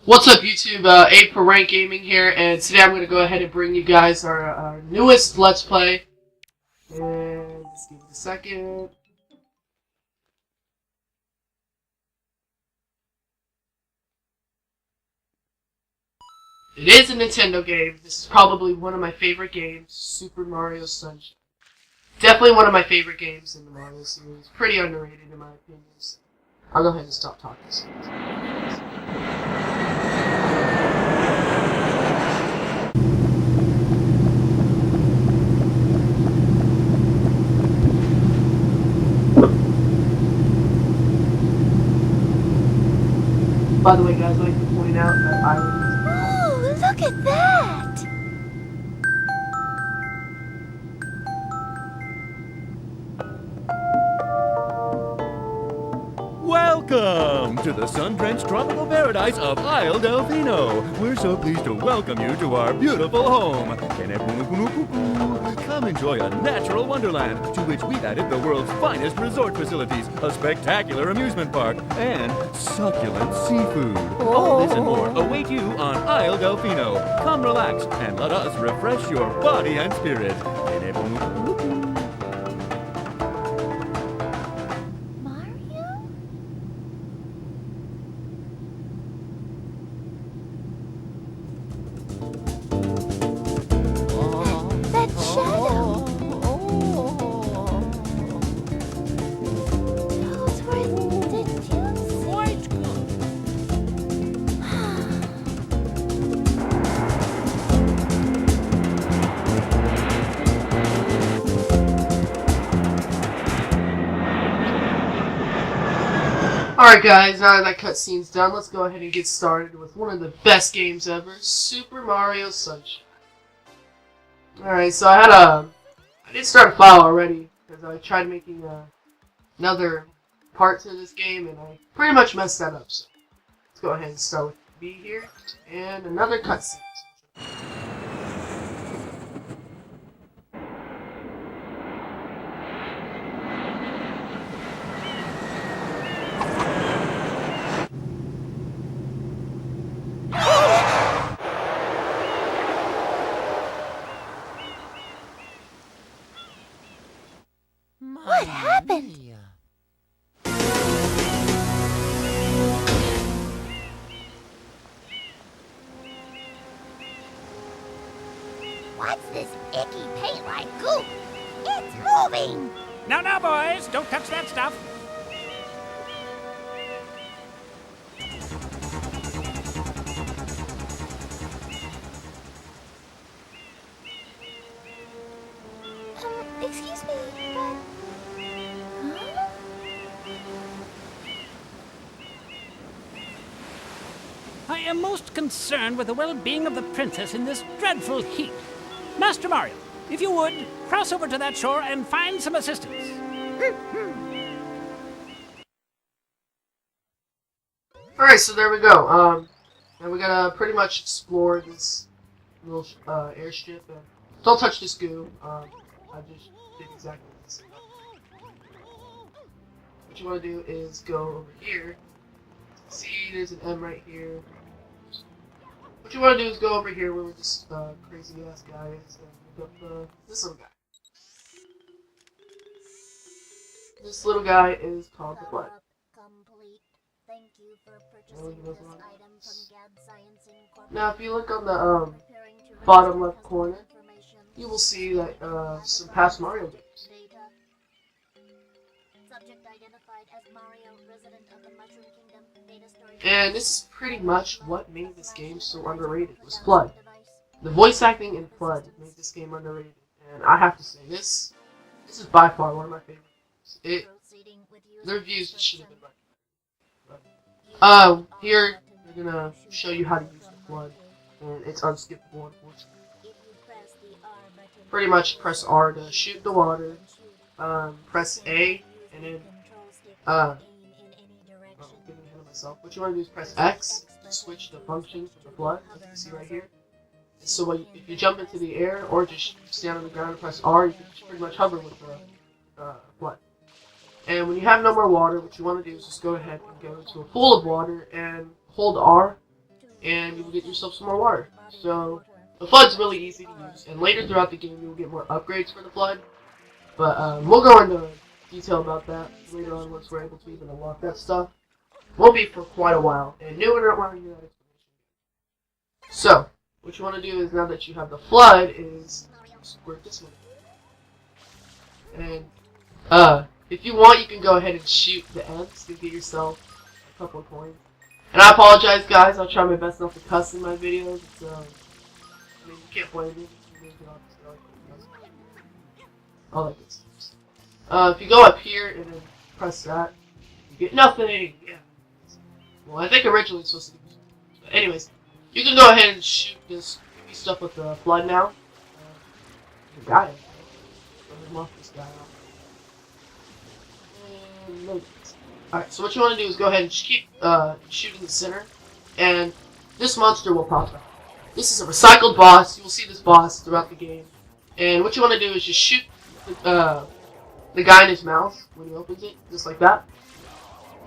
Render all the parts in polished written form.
What's up, YouTube? Ape for Rank Gaming here, and today I'm going to go ahead and bring you guys our newest Let's Play. And just give it a second. It is a Nintendo game. This is probably one of my favorite games, Super Mario Sunshine. Definitely one of my favorite games in the Mario series. Pretty underrated in my opinion. I'll go ahead and stop talking. By the way, guys, I'd like to point out that Oh, look at that! Welcome to the sun-drenched tropical paradise of Isle Delfino. We're so pleased to welcome you to our beautiful home. Come enjoy a natural wonderland to which we've added the world's finest resort facilities, a spectacular amusement park, and succulent seafood. All this and more await you on Isle Delfino. Come relax and let us refresh your body and spirit. Alright guys, now that cutscene's done, let's go ahead and get started with one of the best games ever, Super Mario Sunshine. Alright, so I did start a file already, because I tried making another part to this game, and I pretty much messed that up, so let's go ahead and start with B here, and another cutscene. What happened? What's this icky paint-like goop? It's moving! Now, boys, don't touch that stuff. Excuse me, but... Huh? I am most concerned with the well-being of the princess in this dreadful heat. Master Mario, if you would, cross over to that shore and find some assistance. Alright, so there we go. Now we gotta pretty much explore this little airstrip. And don't touch this goo. I just did exactly this. What you want to do is go over here. See, there's an M right here. What you want to do is go over here where this crazy ass guy is and look up this little guy. This little guy is called the Blood. Thank you for purchasing this item from Gad Science Incorporated. Now, if you look on the bottom left corner, you will see that some past Mario games. Subject identified as Mario, resident of the Mushroom Kingdom. Data storage. And this is pretty much what made this game so underrated, was FLUDD. The voice acting in FLUDD made this game underrated. And I have to say, this is by far one of my favorite games. The reviews should have been better. Here, we're gonna show you how to use the FLUDD. And it's unskippable, unfortunately. Pretty much press R to shoot the water, press A, and then, I'm getting ahead of myself. What you want to do is press X to switch the function for the FLUDD, as you can see right here. So if you jump into the air, or just stand on the ground and press R, you can pretty much hover with the FLUDD. And when you have no more water, what you want to do is just go ahead and go to a pool of water and hold R and you will get yourself some more water. So the flood's really easy to use, and later throughout the game you will get more upgrades for the flood. But we'll go into detail about that later on once we're able to even unlock that stuff. Won't be for quite a while, and new internet want to hear that explanation. So what you want to do is, now that you have the flood, is squirt this one. And if you want, you can go ahead and shoot the ends to get yourself a couple of coins. And I apologize, guys. I'll try my best not to cuss in my videos. So, I mean, you can't blame me. All that good stuff. If you go up here and then press that, you get nothing. Yeah. Well, I think originally it's supposed to be. But anyways, you can go ahead and shoot this stuff with the flood now. The guy. Go ahead and lock this guy off. Alright, so what you want to do is go ahead and keep shooting the center, and this monster will pop out. This is a recycled boss. You will see this boss throughout the game. And what you want to do is just shoot the guy in his mouth when he opens it, just like that.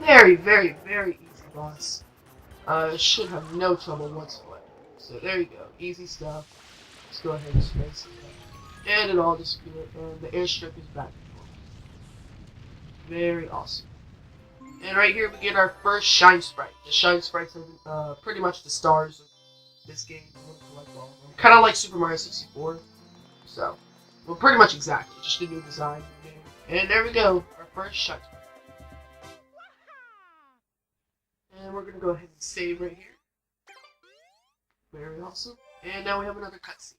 Very, very, very easy boss. Should have no trouble whatsoever. So there you go, easy stuff. Let's go ahead and space it. And it all disappeared, and the airstrip is back. Very awesome. And right here we get our first Shine Sprite. The Shine Sprites are pretty much the stars of this game. Kind of like Super Mario 64. So, well, pretty much exactly. Just a new design. And there we go. Our first Shine Sprite. And we're going to go ahead and save right here. Very awesome. And now we have another cutscene.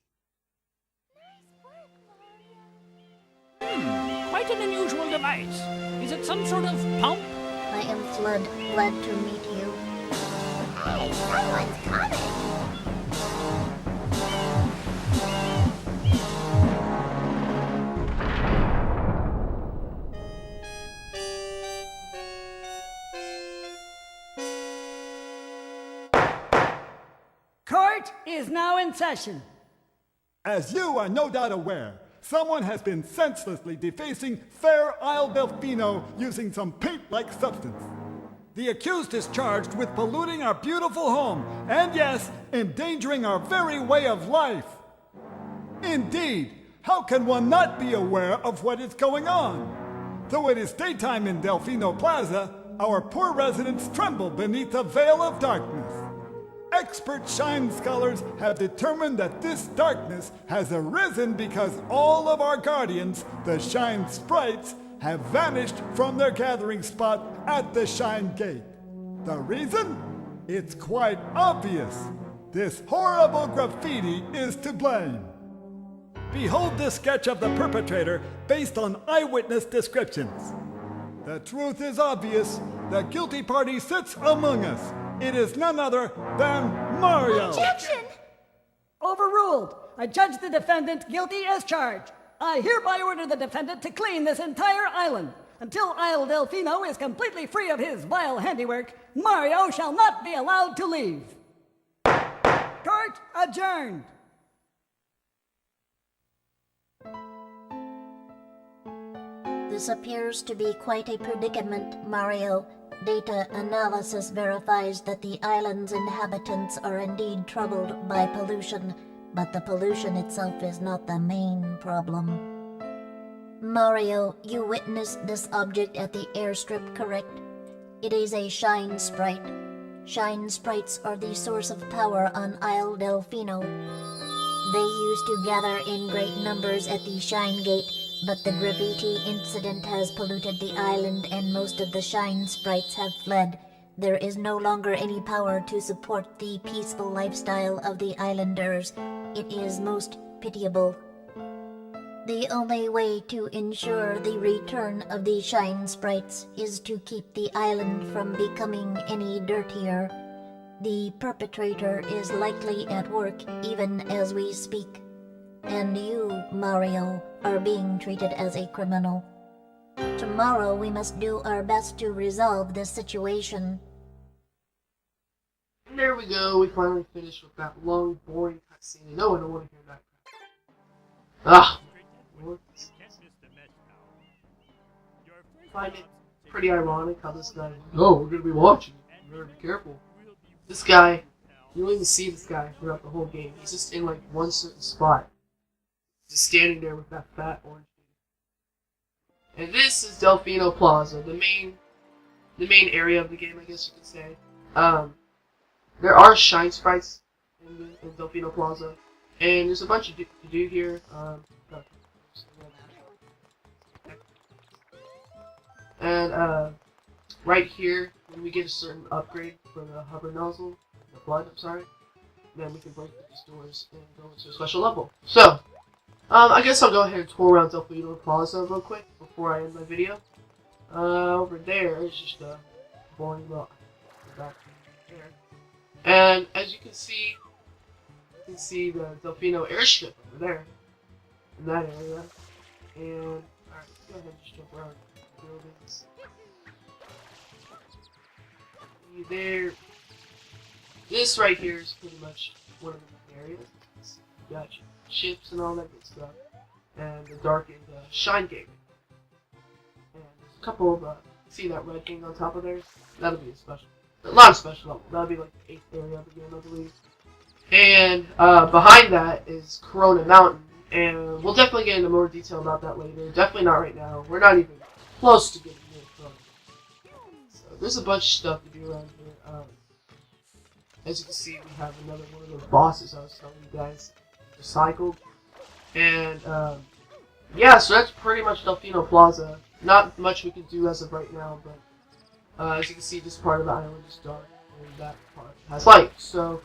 Quite an unusual device. Is it some sort of pump? I am Flood, glad to meet you. Hey, someone's coming! Court is now in session. As you are no doubt aware, someone has been senselessly defacing fair Isle Delfino using some paint-like substance. The accused is charged with polluting our beautiful home, and yes, endangering our very way of life. Indeed, how can one not be aware of what is going on? Though it is daytime in Delfino Plaza, our poor residents tremble beneath a veil of darkness. Expert shine scholars have determined that this darkness has arisen because all of our guardians, the Shine Sprites, have vanished from their gathering spot at the Shine Gate. The reason? It's quite obvious. This horrible graffiti is to blame. Behold this sketch of the perpetrator based on eyewitness descriptions. The truth is obvious. The guilty party sits among us. It is none other than Mario. Objection! Overruled. I judge the defendant guilty as charged. I hereby order the defendant to clean this entire island. Until Isle Delfino is completely free of his vile handiwork, Mario shall not be allowed to leave. Court adjourned. This appears to be quite a predicament, Mario. Data analysis verifies that the island's inhabitants are indeed troubled by pollution, but the pollution itself is not the main problem. Mario, you witnessed this object at the airstrip, correct? It is a Shine Sprite. Shine Sprites are the source of power on Isle Delfino. They used to gather in great numbers at the Shine Gate, but the graffiti incident has polluted the island and most of the Shine Sprites have fled. There is no longer any power to support the peaceful lifestyle of the islanders. It is most pitiable. The only way to ensure the return of the Shine Sprites is to keep the island from becoming any dirtier. The perpetrator is likely at work even as we speak. And you, Mario, are being treated as a criminal. Tomorrow we must do our best to resolve this situation. And there we go, we finally finished with that long, boring cutscene. No one will want to hear that. Ah! I find it pretty ironic how this guy, oh, we're gonna be watching. You better be careful. This guy You don't even see this guy throughout the whole game. He's just in like one certain spot. Just standing there with that fat orange dude. And this is Delfino Plaza, the main area of the game, I guess you could say. There are shine sprites in Delfino Plaza, and there's a bunch to do here. And right here, when we get a certain upgrade for the hover nozzle, the blood, I'm sorry, then we can break these doors and go into a special level. So, I guess I'll go ahead and tour around Delfino Plaza real quick before I end my video. Over there is just a boring little back there. And as you can see the Delfino airstrip over there, in that area. And, alright, let's go ahead and just jump around the buildings. See there. This right here is pretty much one of the areas. You got your ships and all that good stuff. And the darkened Shine Gate. And there's a couple of, see that red thing on top of there? That'll be a lot of special level. That'll be like the 8th area of the game, I believe. And behind that is Corona Mountain. And we'll definitely get into more detail about that later. Definitely not right now. We're not even close to getting near from. So there's a bunch of stuff to do around here. As you can see, we have another one of those bosses I was telling you guys, recycled. And yeah, so that's pretty much Delfino Plaza. Not much we can do as of right now, but as you can see, this part of the island is dark, and that part has light. So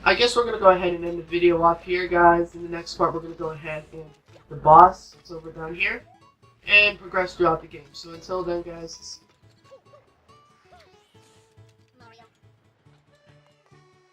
I guess we're gonna go ahead and end the video off here, guys. In the next part, we're gonna go ahead and get the boss. It's over down here, and progress throughout the game. So until then, guys.